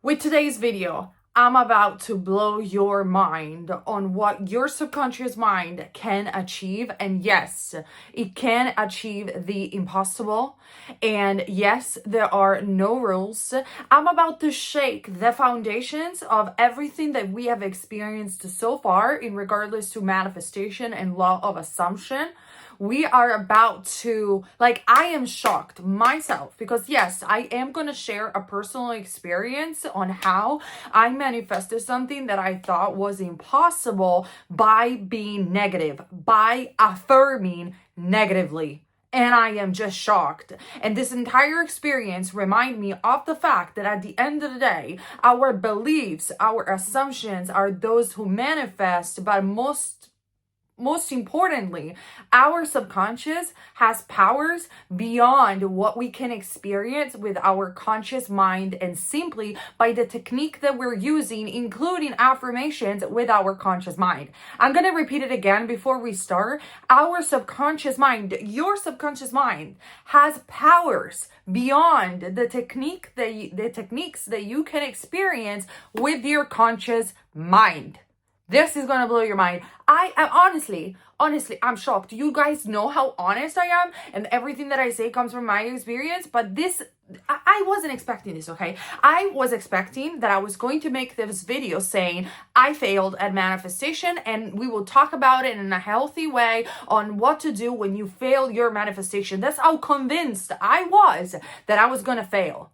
With today's video, I'm about to blow your mind on what your subconscious mind can achieve. And yes, it can achieve the impossible. And yes, there are no rules. I'm about to shake the foundations of everything that we have experienced so far in regardless to manifestation and law of assumption. We are about to, I am shocked myself because yes, I am going to share a personal experience on how I manifested something that I thought was impossible by being negative, by affirming negatively. And I am just shocked. And this entire experience remind me of the fact that at the end of the day, our beliefs, our assumptions are those who manifest, but most importantly, our subconscious has powers beyond what we can experience with our conscious mind and simply by the technique that we're using, including affirmations with our conscious mind. I'm going to repeat it again before we start. Our subconscious mind, your subconscious mind has powers beyond the techniques that you can experience with your conscious mind. This is going to blow your mind. I am honestly, I'm shocked. You guys know how honest I am and everything that I say comes from my experience, but I wasn't expecting this, okay? I was expecting that I was going to make this video saying I failed at manifestation and we will talk about it in a healthy way on what to do when you fail your manifestation. That's how convinced I was that I was going to fail.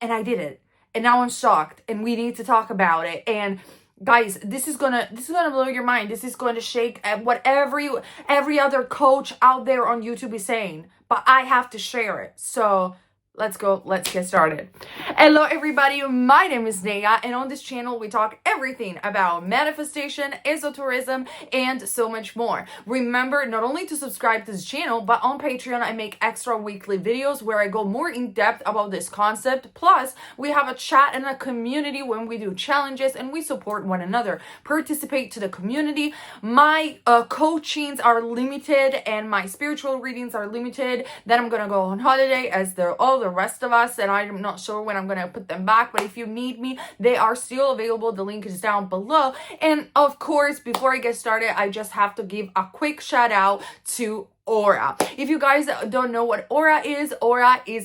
And I did it. And now I'm shocked and we need to talk about it. And guys, this is gonna blow your mind. This is going to shake at what every other coach out there on YouTube is saying. But I have to share it. So let's get started. Hello everybody, my name is Naya, and on this channel we talk everything about manifestation, esotericism, and so much more. Remember not only to subscribe to this channel, but on Patreon I make extra weekly videos where I go more in depth about this concept. Plus, we have a chat and a community when we do challenges and we support one another. Participate to the community. My coachings are limited and my spiritual readings are limited. Then I'm gonna go on holiday as they're all the rest of us, and I'm not sure when I'm gonna put them back, but if you need me, they are still available. The link is down below. And of course, before I get started, I just have to give a quick shout out to Aura. If you guys don't know what Aura is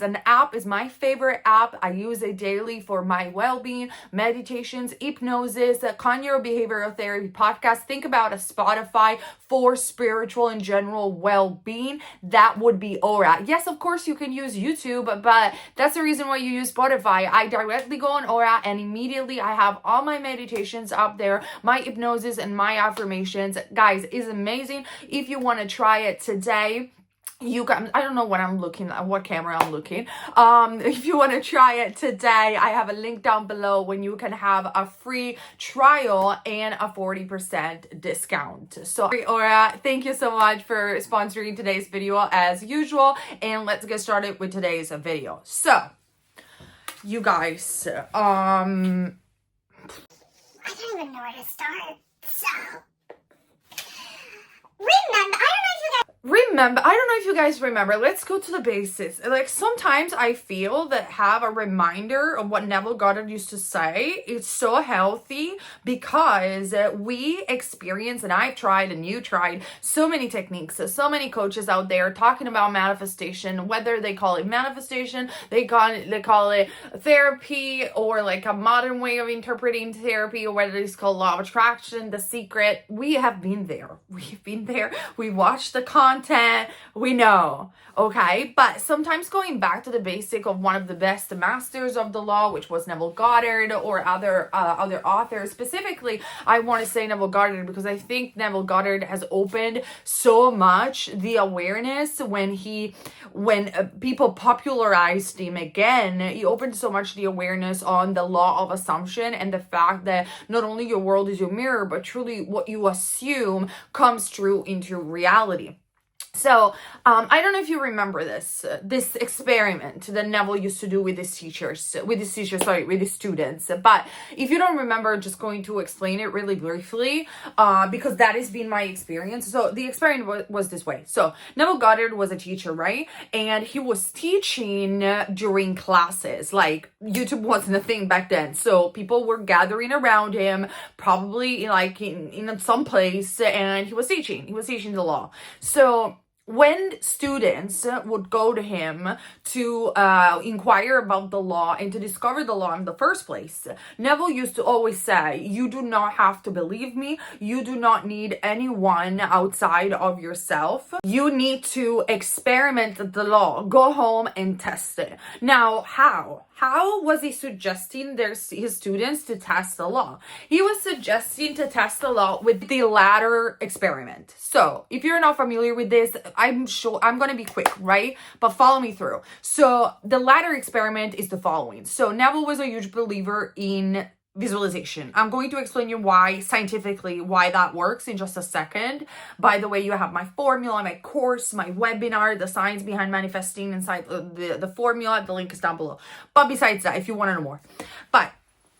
an app, is my favorite app. I use it daily for my well-being, meditations, hypnosis, cognitive behavioral therapy podcast. Think about a Spotify for spiritual and general well-being. That would be Aura. Yes, of course you can use YouTube, but that's the reason why you use Spotify. I directly go on Aura and immediately I have all my meditations up there, my hypnosis and my affirmations. Guys, it's amazing. If you want to try it today, you can, I don't know what I'm looking at, what camera I'm looking. If you want to try it today, I have a link down below when you can have a free trial and a 40% discount. So Aura, thank you so much for sponsoring today's video as usual. And let's get started with today's video. So, you guys, I don't even know where to start. So, remember, I don't know if you guys remember, let's go to the basics. Like, sometimes I feel that have a reminder of what Neville Goddard used to say. It's so healthy because we experience, and I've tried and you tried, so many techniques, so many coaches out there talking about manifestation, whether they call it manifestation, they call it therapy, or like a modern way of interpreting therapy, or whether it's called law of attraction, the secret. We have been there. We've been there. We watched the content, we know, okay? But sometimes going back to the basic of one of the best masters of the law, which was Neville Goddard, or other authors. Specifically, I want to say Neville Goddard because I think Neville Goddard has opened so much the awareness when people popularized him again. He opened so much the awareness on the law of assumption and the fact that not only your world is your mirror, but truly what you assume comes true into reality. So I don't know if you remember this experiment that Neville used to do with his students. But if you don't remember, I'm just going to explain it really briefly, because that has been my experience. So the experiment was this way. So Neville Goddard was a teacher, right? And he was teaching during classes. Like, YouTube wasn't a thing back then, so people were gathering around him, probably like in some place, and he was teaching the law. So when students would go to him to inquire about the law and to discover the law in the first place, Neville used to always say, you do not have to believe me. You do not need anyone outside of yourself. You need to experiment the law. Go home and test it. Now, how? How was he suggesting his students to test the law? He was suggesting to test the law with the ladder experiment. So if you're not familiar with this, I'm sure I'm going to be quick, right? But follow me through. So the ladder experiment is the following. So Neville was a huge believer in visualization. I'm going to explain you scientifically why that works in just a second. By the way, you have my formula, my course, my webinar, the science behind manifesting inside the formula. The link is down below. But besides that, if you want to know more.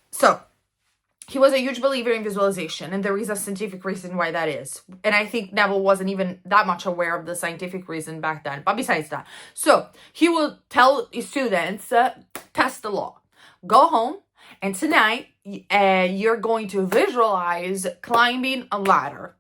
So he was a huge believer in visualization, and there is a scientific reason why that is. And I think Neville wasn't even that much aware of the scientific reason back then. But besides that, so he will tell his students, test the law. Go home, and tonight, you're going to visualize climbing a ladder.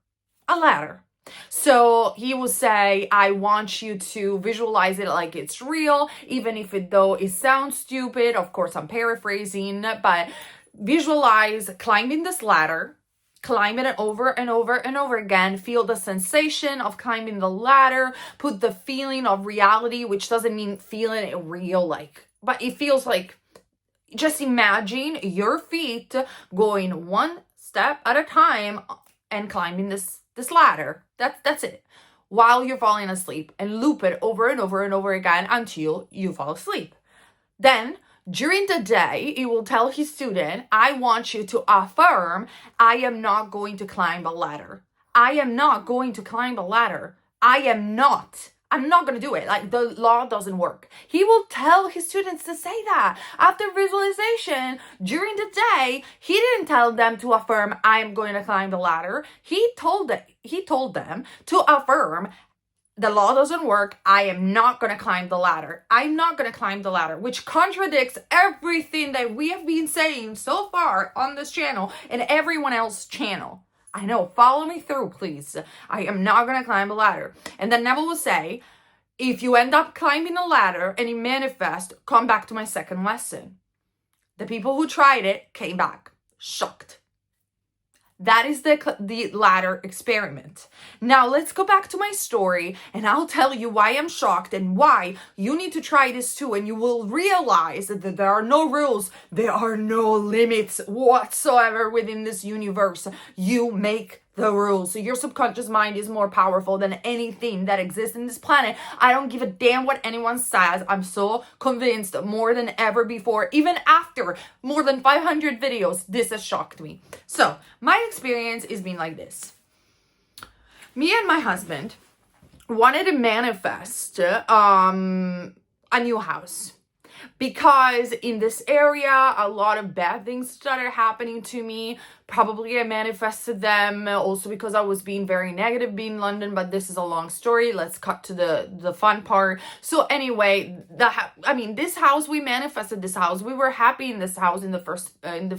A ladder. So he will say, I want you to visualize it like it's real, even if it sounds stupid. Of course, I'm paraphrasing, but visualize climbing this ladder, climb it over and over and over again. Feel the sensation of climbing the ladder. Put the feeling of reality, which doesn't mean feeling it real, but it feels like, just imagine your feet going one step at a time and climbing this ladder. That's it. While you're falling asleep, and loop it over and over and over again until you fall asleep. Then during the day, he will tell his student, I want you to affirm, I am not going to climb a ladder. I am not going to climb a ladder. I'm not going to do it. Like, the law doesn't work. He will tell his students to say that. After visualization, during the day, he didn't tell them to affirm, I am going to climb the ladder. He told them to affirm, the law doesn't work. I am not going to climb the ladder. I'm not going to climb the ladder, which contradicts everything that we have been saying so far on this channel and everyone else's channel. I know, follow me through, please. I am not going to climb a ladder. And then Neville will say, if you end up climbing a ladder and you manifest, come back to my second lesson. The people who tried it came back shocked. That is the ladder experiment. Now let's go back to my story, and I'll tell you why I'm shocked and why you need to try this too, and you will realize that there are no rules, there are no limits whatsoever within this universe. You make the rules. So your subconscious mind is more powerful than anything that exists in this planet. I don't give a damn what anyone says. I'm so convinced more than ever before. Even after more than 500 videos, this has shocked me. So my experience is being like this. Me and my husband wanted to manifest a new house. Because in this area, a lot of bad things started happening to me. Probably I manifested them also because I was being very negative being in London, but this is a long story. Let's cut to the fun part. So anyway, this house, we manifested this house. We were happy in this house in the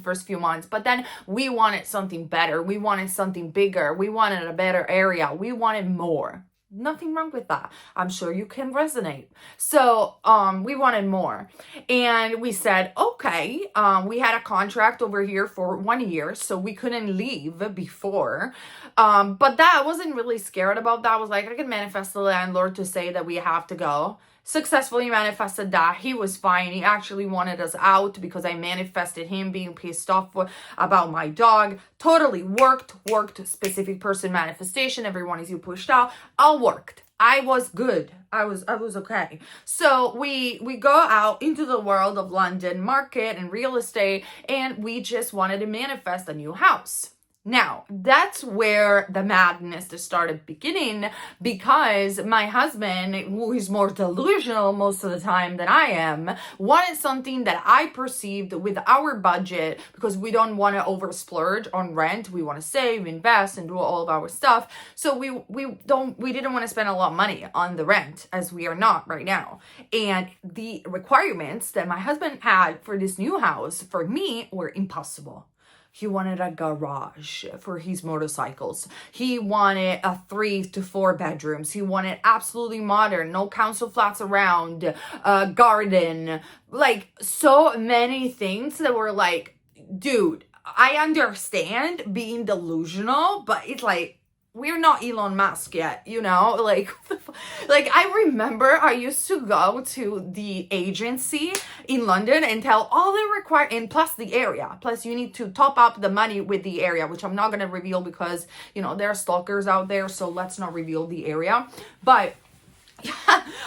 first few months, but then we wanted something better. We wanted something bigger. We wanted a better area. We wanted more. Nothing wrong with that. I'm sure you can resonate. So we wanted more, and we said, okay, we had a contract over here for 1 year, so we couldn't leave before, but that I wasn't really scared about that. I was like, I can manifest the landlord to say that we have to go. Successfully manifested that. He was fine. He actually wanted us out because I manifested him being pissed off about my dog. Totally worked. Specific person manifestation. Everyone is you pushed out. All worked. I was good. I was okay. So we go out into the world of London market and real estate, and we just wanted to manifest a new house. Now, that's where the madness started beginning, because my husband, who is more delusional most of the time than I am, wanted something that I perceived with our budget, because we don't want to over splurge on rent. We want to save, invest, and do all of our stuff. So we didn't want to spend a lot of money on the rent, as we are not right now. And the requirements that my husband had for this new house for me were impossible. He wanted a garage for his motorcycles. He wanted a 3 to 4 bedrooms. He wanted absolutely modern, no council flats around, a garden, like so many things that were like, dude, I understand being delusional, but it's like, we're not Elon Musk yet, you know? Like I remember I used to go to the agency in London and tell all the and plus the area. Plus you need to top up the money with the area, which I'm not going to reveal because, you know, there are stalkers out there. So let's not reveal the area. But yeah,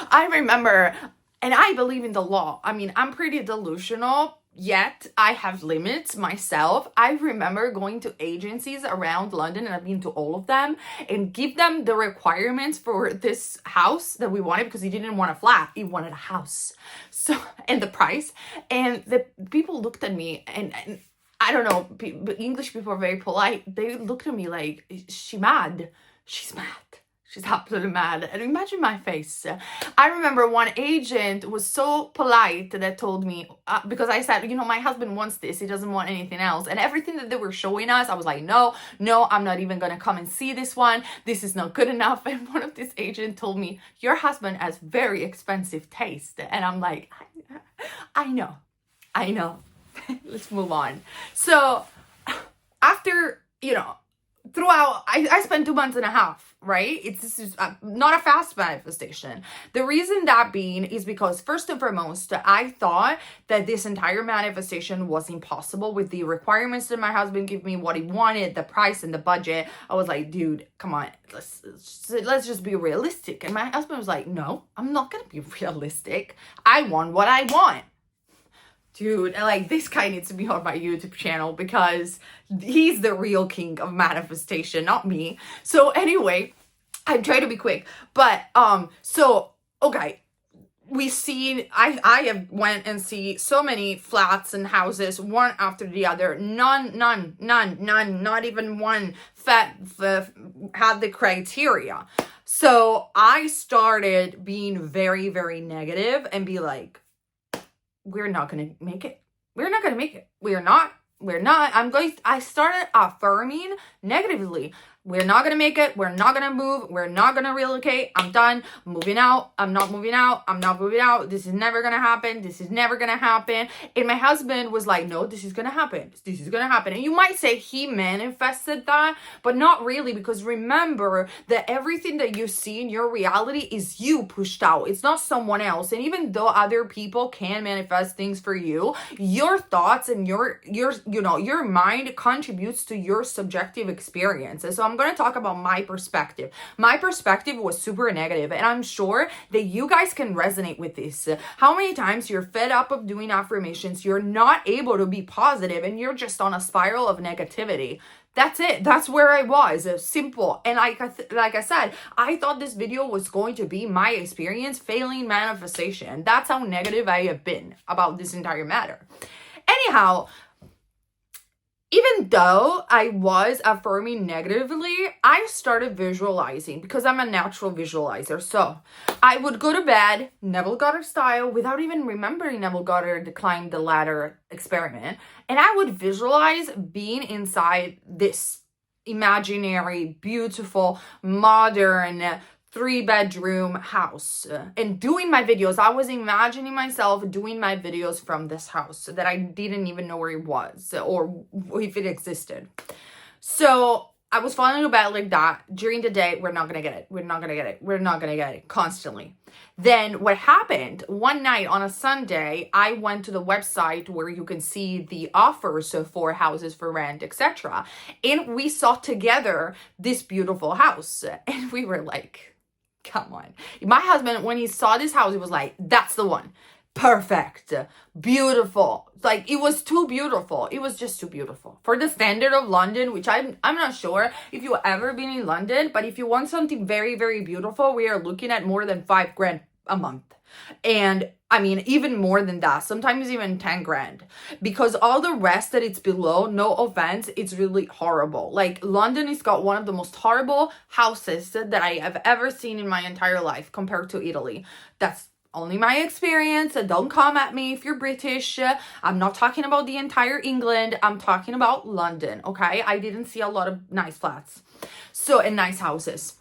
I remember, and I believe in the law. I mean, I'm pretty delusional, yet I have limits myself. I remember going to agencies around London, and I've been to all of them, and give them the requirements for this house that we wanted, because he didn't want a flat, he wanted a house. So, and the price, and the people looked at me, and I don't know, but English people are very polite. They looked at me like, is she mad? She's mad. She's absolutely mad. And imagine my face. I remember one agent was so polite that told me, because I said, you know, my husband wants this. He doesn't want anything else. And everything that they were showing us, I was like, no, I'm not even going to come and see this one. This is not good enough. And one of these agents told me, your husband has very expensive taste. And I'm like, I know. Let's move on. So after, you know, throughout, I spent 2 months and a half, right? This is not a fast manifestation. The reason that being is because, first and foremost, I thought that this entire manifestation was impossible with the requirements that my husband gave me, what he wanted, the price and the budget. I was like, dude, come on, let's just be realistic. And my husband was like, no, I'm not gonna be realistic. I want what I want. Dude, like, this guy needs to be on my YouTube channel, because he's the real king of manifestation, not me. So anyway, I try to be quick, but so okay, I have went and see so many flats and houses, one after the other. None, not even one had the criteria. So I started being very, very negative and be like, we're not going to make it. We're not going to make it. We're not. I started affirming negatively. We're not going to make it. We're not going to move. We're not going to relocate. I'm done. I'm moving out. I'm not moving out. I'm not moving out. This is never going to happen. This is never going to happen. And my husband was like, no, this is going to happen. This is going to happen. And you might say he manifested that, but not really, because remember that everything that you see in your reality is you pushed out. It's not someone else. And even though other people can manifest things for you, your thoughts and your mind contributes to your subjective experience. And so I'm going to talk about my perspective. My perspective was super negative, and I'm sure that you guys can resonate with this. How many times you're fed up of doing affirmations, you're not able to be positive, and you're just on a spiral of negativity. That's it. That's where I was. Simple. And like I said, I thought this video was going to be my experience failing manifestation. That's how negative I have been about this entire matter. Anyhow, even though I was affirming negatively, I started visualizing, because I'm a natural visualizer. So I would go to bed, Neville Goddard style, without even remembering Neville Goddard climbed the ladder experiment. And I would visualize being inside this imaginary, beautiful, modern 3-bedroom house and doing my videos. I was imagining myself doing my videos from this house that I didn't even know where it was or if it existed. So I was falling into bed like that. During the day, we're not gonna get it. We're not gonna get it. We're not gonna get it. Constantly. Then what happened one night on a Sunday, I went to the website where you can see the offers for houses for rent, etc. And we saw together this beautiful house. And we were like, come on. My husband, when he saw this house, he was like, that's the one. perfect, beautiful. Like, it was too beautiful. It was just too beautiful for the standard of London, which I'm not sure if you've ever been in London, but if you want something very, very beautiful, we are looking at more than 5 grand a month. And I mean, even more than that, sometimes even 10 grand, because all the rest that it's below, no offense, it's really horrible. Like, London has got one of the most horrible houses that I have ever seen in my entire life compared to Italy. That's only my experience. Don't come at me if you're British. I'm not talking about the entire England. I'm talking about London, okay? I didn't see a lot of nice flats. So, and nice houses,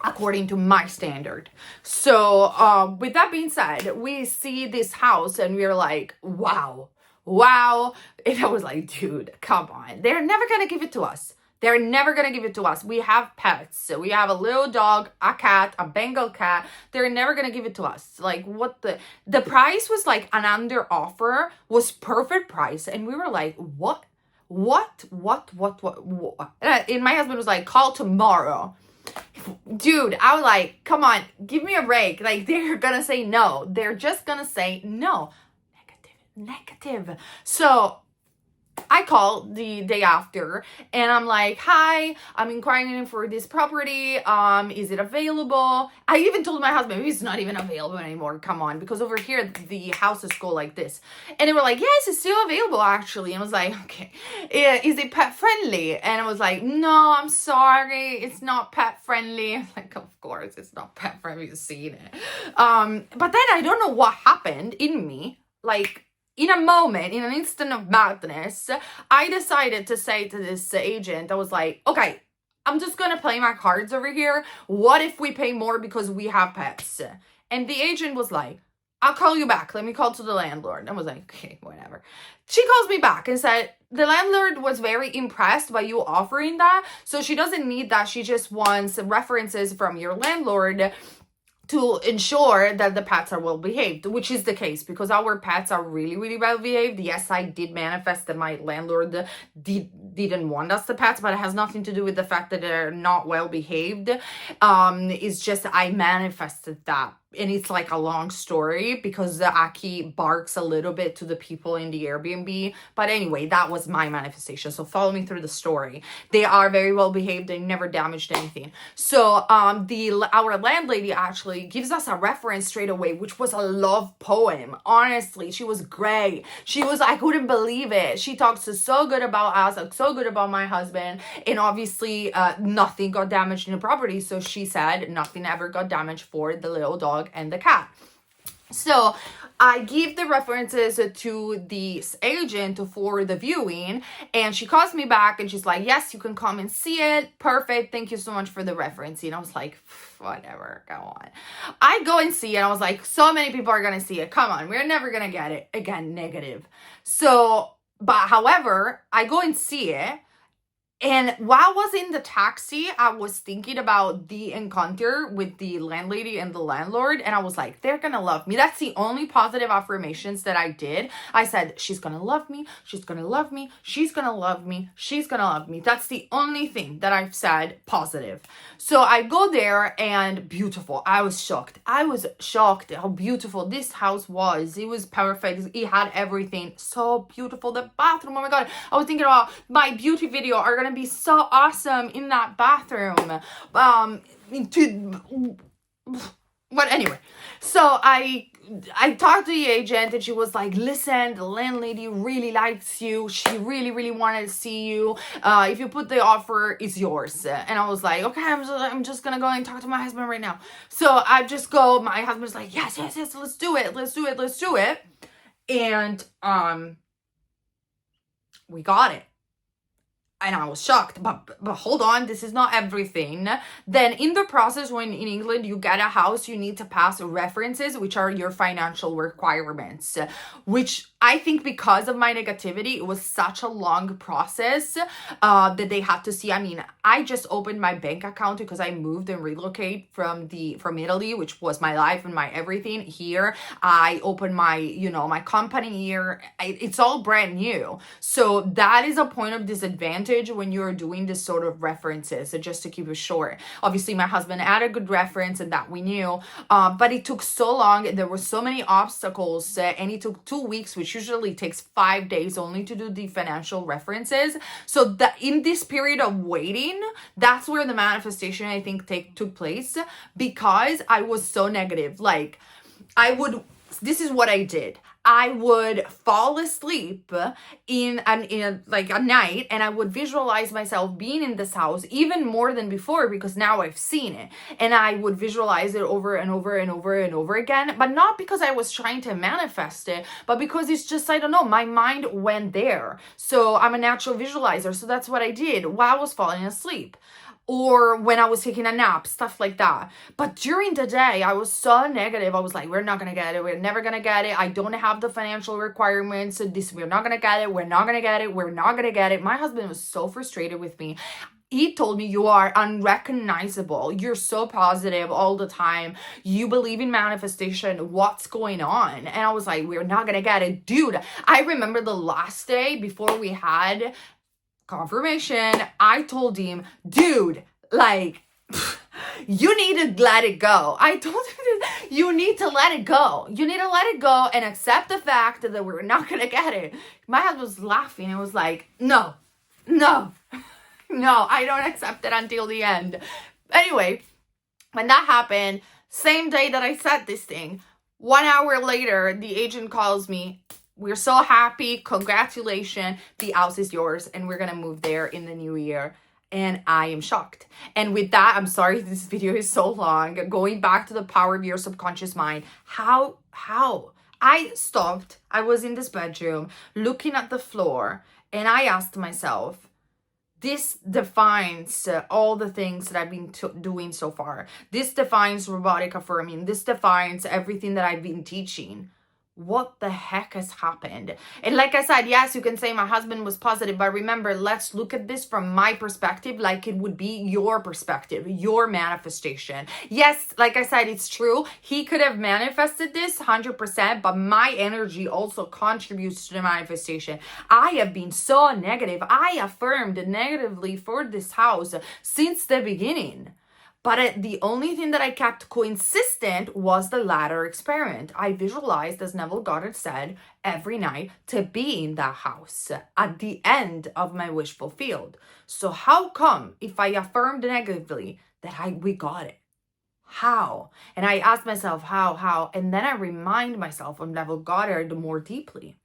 according to my standard. So, with that being said, we see this house and we're like, wow. And I was like, dude, come on. They're never going to give it to us. They're never going to give it to us. We have pets. We have a little dog, a cat, a Bengal cat. They're never going to give it to us. Like, what the price was like an under offer, was perfect price. And we were like, what? And my husband was like, call tomorrow. Dude, I was like, come on, give me a break. Like, they're going to say no. They're just going to say no. Negative. So I called the day after and I'm like, hi, I'm inquiring for this property. Is it available? I even told my husband, maybe it's not even available anymore. Come on, because over here the houses go like this. And they were like, yes, it's still available actually. And I was like, okay, is it pet friendly? And I was like, no, I'm sorry, it's not pet friendly. I'm like, of course it's not pet friendly. You've seen it. But then I don't know what happened in me. Like, in a moment, in an instant of madness, I decided to say to this agent, I was like, okay, I'm just going to play my cards over here. What if we pay more because we have pets? And the agent was like, I'll call you back. Let me call to the landlord. I was like, okay, whatever. She calls me back and said, the landlord was very impressed by you offering that. So she doesn't need that. She just wants references from your landlord to ensure that the pets are well behaved, which is the case because our pets are really, really well behaved. Yes, I did manifest that my landlord didn't want us the pets, but it has nothing to do with the fact that they're not well behaved. It's just I manifested that. And it's like a long story because the Aki barks a little bit to the people in the Airbnb. But anyway, that was my manifestation. So follow me through the story. They are very well behaved. They never damaged anything. So our landlady actually gives us a reference straight away, which was a love poem. Honestly, she was great. She was, I couldn't believe it. She talks so good about us, so good about my husband. And obviously nothing got damaged in the property. So she said nothing ever got damaged for the little dog and the cat. So I give the references to this agent for the viewing, and she calls me back and she's like, yes, you can come and see it. Perfect. Thank you so much for the reference. And I was like, whatever, go on. I go and see it. I was like, so many people are going to see it. Come on, we're never going to get it. Again, negative. So, but however, I go and see it. And while I was in the taxi, I was thinking about the encounter with the landlady and the landlord. And I was like, they're going to love me. That's the only positive affirmations that I did. I said, she's going to love me. She's going to love me. She's going to love me. She's going to love me. That's the only thing that I've said positive. So I go there and beautiful. I was shocked. I was shocked how beautiful this house was. It was perfect. It had everything. So beautiful. The bathroom. Oh my God. I was thinking about my beauty video are going to be so awesome in that bathroom. But anyway, so I talked to the agent and she was like, listen, the landlady really likes you. She really, really wanted to see you. If you put the offer, it's yours. And I was like, okay, I'm just going to go and talk to my husband right now. So I just go, my husband's like, yes, let's do it. And we got it. And I was shocked, but hold on, this is not everything. Then in the process, when in England you get a house, you need to pass references, which are your financial requirements, which I think because of my negativity, it was such a long process that they had to see. I mean, I just opened my bank account because I moved and relocated from Italy, which was my life and my everything here. I opened my, my company here. It's all brand new. So that is a point of disadvantage advantage when you're doing this sort of references. So just to keep it short, obviously my husband had a good reference and that we knew, but it took so long. There were so many obstacles, and it took 2 weeks, which usually takes 5 days only to do the financial references. So that in this period of waiting, that's where the manifestation, I think, took place, because I was so negative. Like, this is what I did. I would fall asleep in a night, and I would visualize myself being in this house even more than before, because now I've seen it, and I would visualize it over and over and over and over again, but not because I was trying to manifest it, but because it's just, I don't know, my mind went there. So I'm a natural visualizer. So that's what I did while I was falling asleep, or when I was taking a nap, stuff like that. But during the day, I was so negative. I was like, we're not going to get it. We're never going to get it. I don't have the financial requirements. We're not going to get it. We're not going to get it. We're not going to get it. My husband was so frustrated with me. He told me, you are unrecognizable. You're so positive all the time. You believe in manifestation. What's going on? And I was like, we're not going to get it. Dude, I remember the last day before we had confirmation, I told him, dude, like, you need to let it go. I told him, you need to let it go. You need to let it go and accept the fact that we're not going to get it. My husband was laughing. It was like, no, I don't accept it until the end. Anyway, when that happened, same day that I said this thing, 1 hour later, the agent calls me. We're so happy. Congratulations. The house is yours, and we're going to move there in the new year. And I am shocked. And with that, I'm sorry this video is so long. Going back to the power of your subconscious mind. How? I stopped. I was in this bedroom looking at the floor, and I asked myself, this defines all the things that I've been doing so far. This defines robotic affirming. This defines everything that I've been teaching. What the heck has happened? And like I said, yes, you can say my husband was positive, but remember, let's look at this from my perspective, like it would be your perspective, your manifestation. Yes, like I said, it's true. He could have manifested this 100%, but my energy also contributes to the manifestation. I have been so negative. I affirmed negatively for this house since the beginning. But the only thing that I kept consistent was the ladder experiment. I visualized, as Neville Goddard said, every night to be in that house at the end of my wish fulfilled. So how come if I affirmed negatively that we got it? How? And I asked myself, how? And then I remind myself of Neville Goddard more deeply.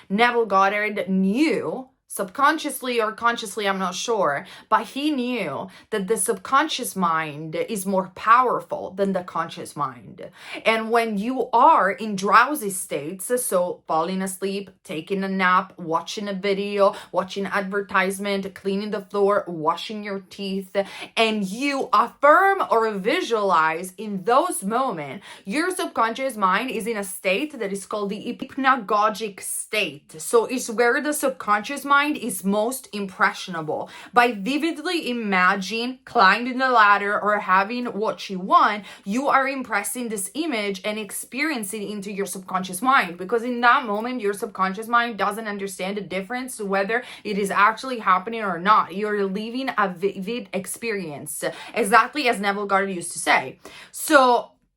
Neville Goddard knew, subconsciously or consciously, I'm not sure, but he knew that the subconscious mind is more powerful than the conscious mind. And when you are in drowsy states, so falling asleep, taking a nap, watching a video, watching advertisement, cleaning the floor, washing your teeth, and you affirm or visualize in those moments, your subconscious mind is in a state that is called the hypnagogic state. So it's where the subconscious mind is most impressionable. By vividly imagine climbing the ladder or having what you want, you are impressing this image and experiencing it into your subconscious mind, because in that moment your subconscious mind doesn't understand the difference whether it is actually happening or not. You're living a vivid experience, exactly as Neville Goddard used to say.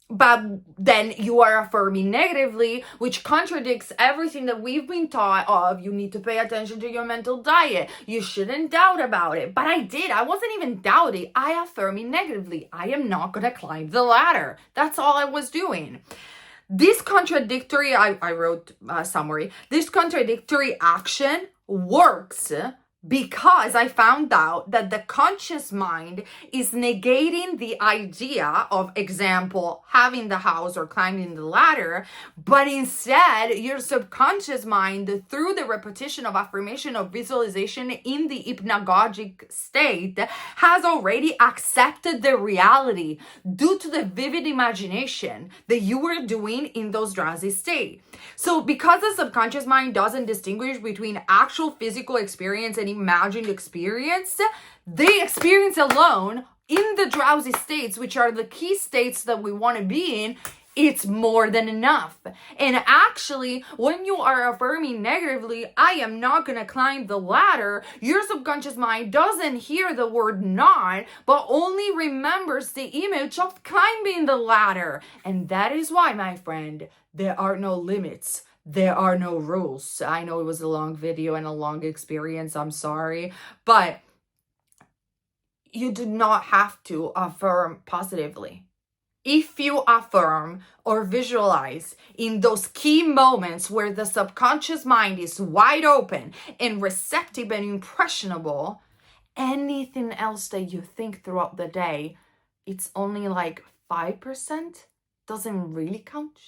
But then you are affirming negatively, which contradicts everything that we've been taught of. You need to pay attention to your mental diet. You shouldn't doubt about it. But I did. I wasn't even doubting. I affirming negatively. I am not going to climb the ladder. That's all I was doing. This contradictory, I wrote a summary. This contradictory action works because I found out that the conscious mind is negating the idea of, example, having the house or climbing the ladder, but instead your subconscious mind, through the repetition of affirmation of visualization in the hypnagogic state, has already accepted the reality due to the vivid imagination that you were doing in those drowsy states. So because the subconscious mind doesn't distinguish between actual physical experience and imagined experience, the experience alone in the drowsy states, which are the key states that we want to be in, it's more than enough. And actually, when you are affirming negatively, I am not going to climb the ladder, your subconscious mind doesn't hear the word not, but only remembers the image of climbing the ladder. And that is why, my friend, there are no limits. There are no rules. I know it was a long video and a long experience. I'm sorry. But you do not have to affirm positively. If you affirm or visualize in those key moments where the subconscious mind is wide open and receptive and impressionable, anything else that you think throughout the day, it's only like 5%, doesn't really count.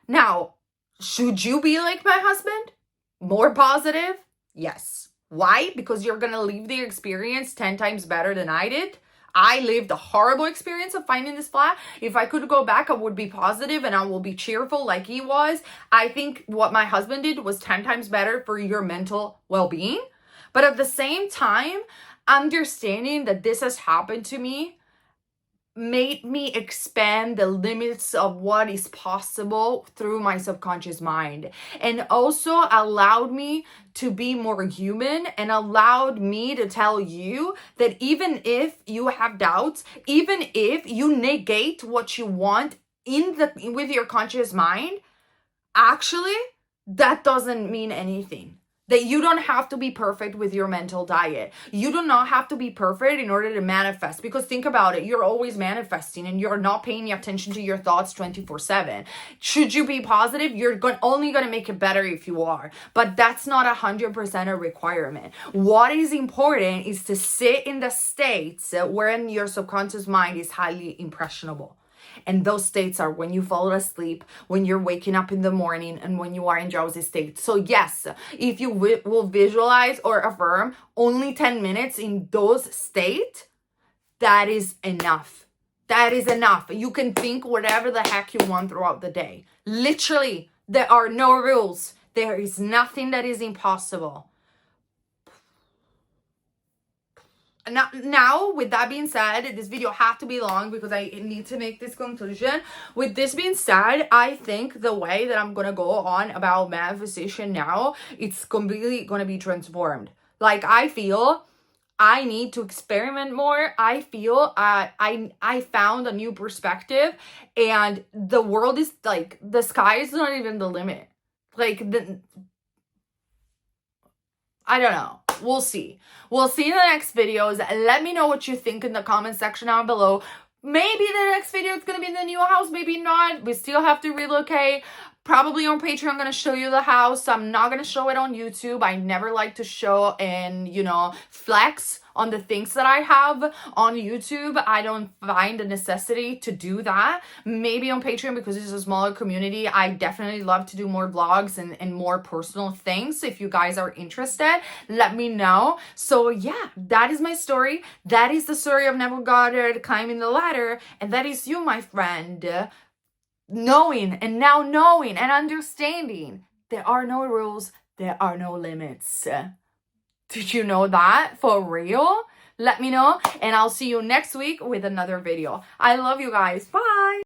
Now, should you be like my husband? More positive? Yes. Why? Because you're going to leave the experience 10 times better than I did. I lived a horrible experience of finding this flat. If I could go back, I would be positive and I will be cheerful like he was. I think what my husband did was 10 times better for your mental well-being. But at the same time, understanding that this has happened to me made me expand the limits of what is possible through my subconscious mind, and also allowed me to be more human, and allowed me to tell you that even if you have doubts, even if you negate what you want with your conscious mind, actually that doesn't mean anything. That you don't have to be perfect with your mental diet. You do not have to be perfect in order to manifest. Because think about it, you're always manifesting and you're not paying attention to your thoughts 24/7. Should you be positive? You're only going to make it better if you are. But that's not 100% a requirement. What is important is to sit in the states wherein your subconscious mind is highly impressionable. And those states are when you fall asleep, when you're waking up in the morning, and when you are in drowsy state. So yes, if you will visualize or affirm only 10 minutes in those states, that is enough. That is enough. You can think whatever the heck you want throughout the day. Literally, there are no rules. There is nothing that is impossible. Now, with that being said, this video had to be long because I need to make this conclusion. With this being said, I think the way that I'm going to go on about manifestation now, it's completely going to be transformed. Like, I feel I need to experiment more. I feel I found a new perspective, and the world is like, the sky is not even the limit. Like, I don't know. We'll see. We'll see in the next videos. Let me know what you think in the comment section down below. Maybe the next video is going to be in the new house. Maybe not. We still have to relocate. Probably on Patreon, I'm going to show you the house. I'm not going to show it on YouTube. I never like to show and, flex on the things that I have on YouTube. I don't find the necessity to do that. Maybe on Patreon, because it's a smaller community, I definitely love to do more vlogs and more personal things. If you guys are interested, let me know. So yeah, that is my story. That is the story of Neville Goddard climbing the ladder. And that is you, my friend, knowing and understanding there are no rules, there are no limits. Did you know that? For real? Let me know, and I'll see you next week with another video. I love you guys. Bye.